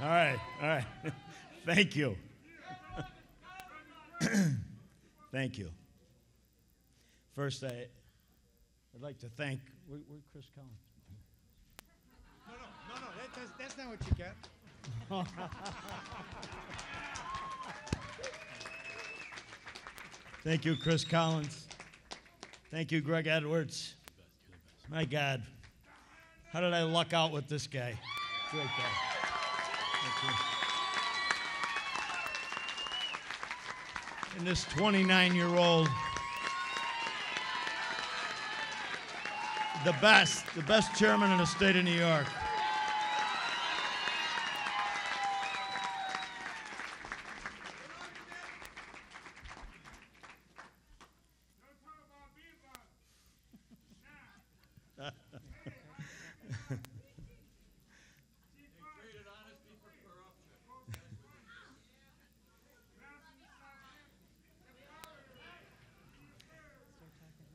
All right, all right. Thank you. Thank you. First, I'd like to thank, where's Chris Collins? No, that's not what you get. Thank you, Chris Collins. Thank you, Greg Edwards. My God, how did I luck out with this guy? Great guy. Thank you. And this 29-year-old, the best chairman in the state of New York.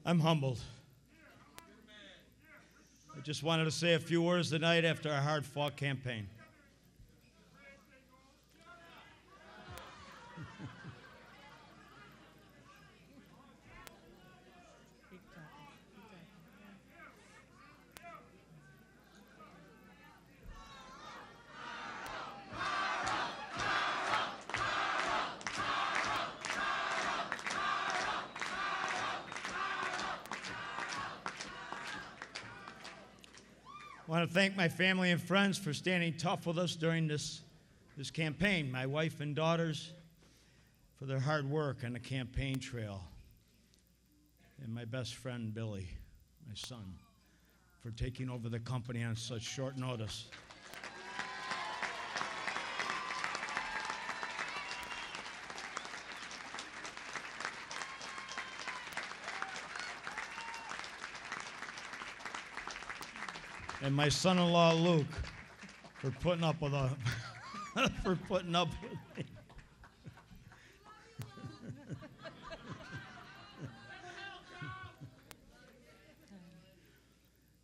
I'm humbled. I just wanted to say a few words tonight after a hard-fought campaign. I want to thank my family and friends for standing tough with us during this campaign, my wife and daughters for their hard work on the campaign trail, and my best friend, Billy, my son, for taking over the company on such short notice. And my son-in-law, Luke, for putting up with for putting up with me.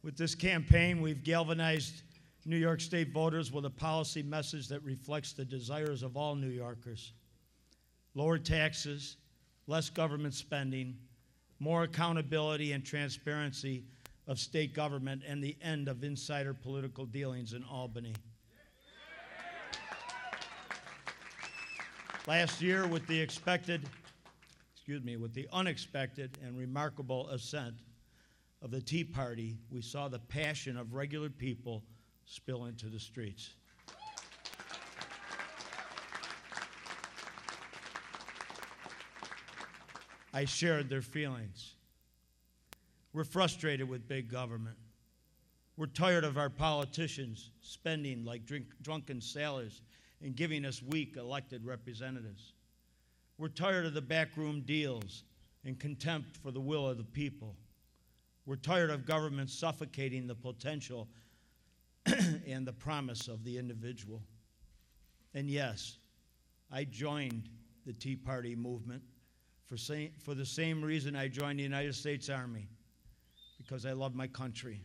With this campaign, we've galvanized New York State voters with a policy message that reflects the desires of all New Yorkers. Lower taxes, less government spending, more accountability and transparency of state government, and the end of insider political dealings in Albany. Last year, with the unexpected and remarkable ascent of the Tea Party, we saw the passion of regular people spill into the streets. I shared their feelings. We're frustrated with big government. We're tired of our politicians spending like drunken sailors and giving us weak elected representatives. We're tired of the backroom deals and contempt for the will of the people. We're tired of government suffocating the potential and the promise of the individual. And yes, I joined the Tea Party movement for the same reason I joined the United States Army, because I love my country.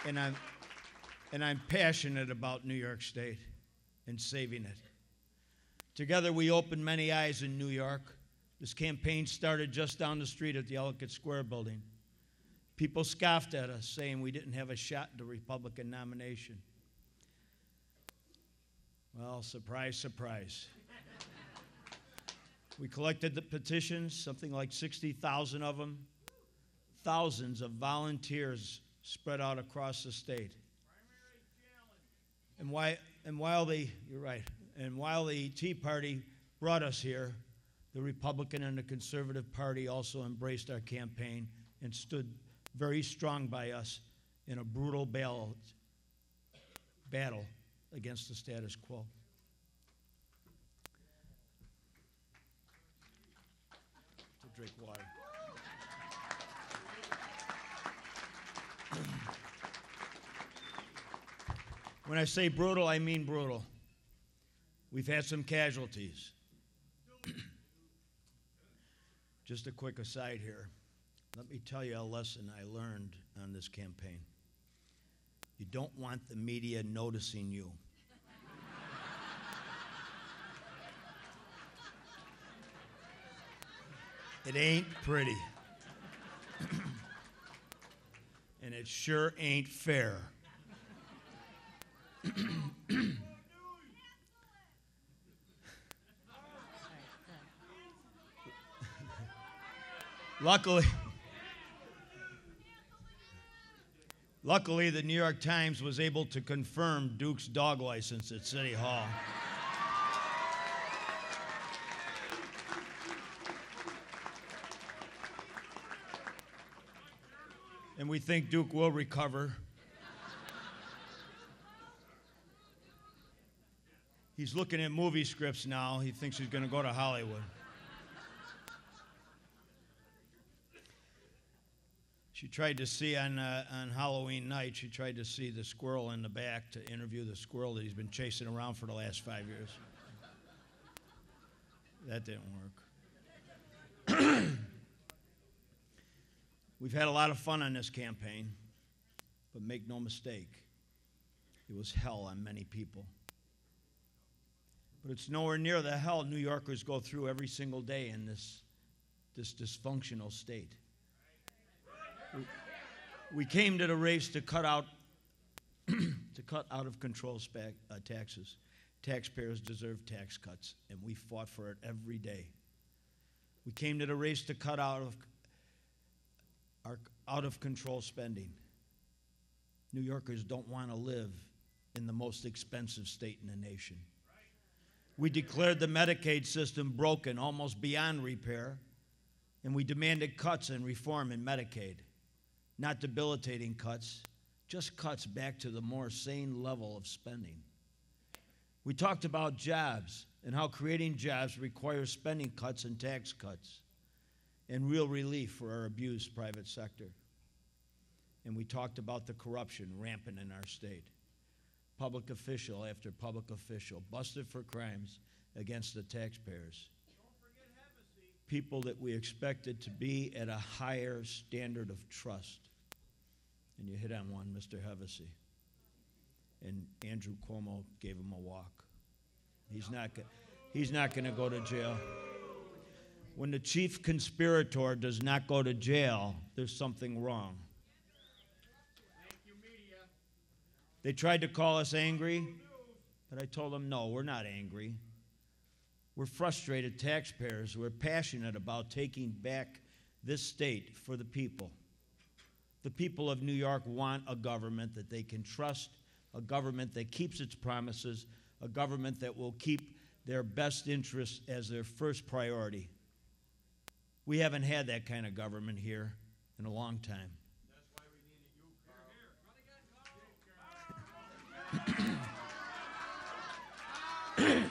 And I'm passionate about New York State and saving it. Together we opened many eyes in New York. This campaign started just down the street at the Ellicott Square building. People scoffed at us, saying we didn't have a shot at the Republican nomination. Well, surprise, surprise. We collected the petitions, something like 60,000 of them, thousands of volunteers spread out across the state. And while the Tea Party brought us here, the Republican and the Conservative Party also embraced our campaign and stood very strong by us in a brutal battle against the status quo. To drink water. When I say brutal, I mean brutal. We've had some casualties. Just a quick aside here. Let me tell you a lesson I learned on this campaign. You don't want the media noticing you. It ain't pretty. And it sure ain't fair. Luckily, the New York Times was able to confirm Duke's dog license at City Hall. And we think Duke will recover. He's looking at movie scripts now. He thinks he's going to go to Hollywood. She tried to see on Halloween night, she tried to see the squirrel in the back to interview the squirrel that he's been chasing around for the last 5 years. That didn't work. We've had a lot of fun on this campaign, but make no mistake, it was hell on many people. But it's nowhere near the hell New Yorkers go through every single day in this dysfunctional state. We came to the race to cut out of control taxes. Taxpayers deserve tax cuts, and we fought for it every day. We came to the race to cut out of control spending. New Yorkers don't want to live in the most expensive state in the nation. We declared the Medicaid system broken, almost beyond repair, and we demanded cuts and reform in Medicaid. Not debilitating cuts, just cuts back to the more sane level of spending. We talked about jobs and how creating jobs requires spending cuts and tax cuts and real relief for our abused private sector. And we talked about the corruption rampant in our state. Public official after public official busted for crimes against the taxpayers. People that we expected to be at a higher standard of trust. And you hit on one, Mr. Hevesy. And Andrew Cuomo gave him a walk. He's not going to go to jail. When the chief conspirator does not go to jail, there's something wrong. Thank you, media. They tried to call us angry, but I told them, no, we're not angry. We're frustrated taxpayers. We're passionate about taking back this state for the people. The people of New York want a government that they can trust, a government that keeps its promises, a government that will keep their best interests as their first priority. We haven't had that kind of government here in a long time. That's why we needed you, Carl.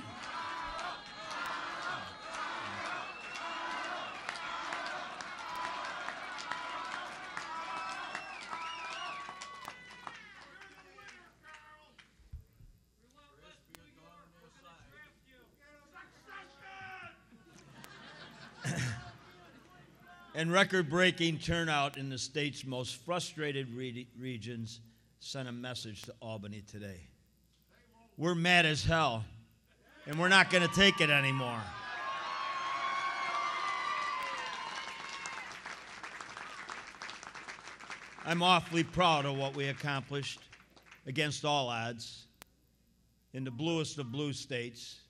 And record-breaking turnout in the state's most frustrated regions sent a message to Albany today. We're mad as hell, and we're not going to take it anymore. I'm awfully proud of what we accomplished against all odds in the bluest of blue states.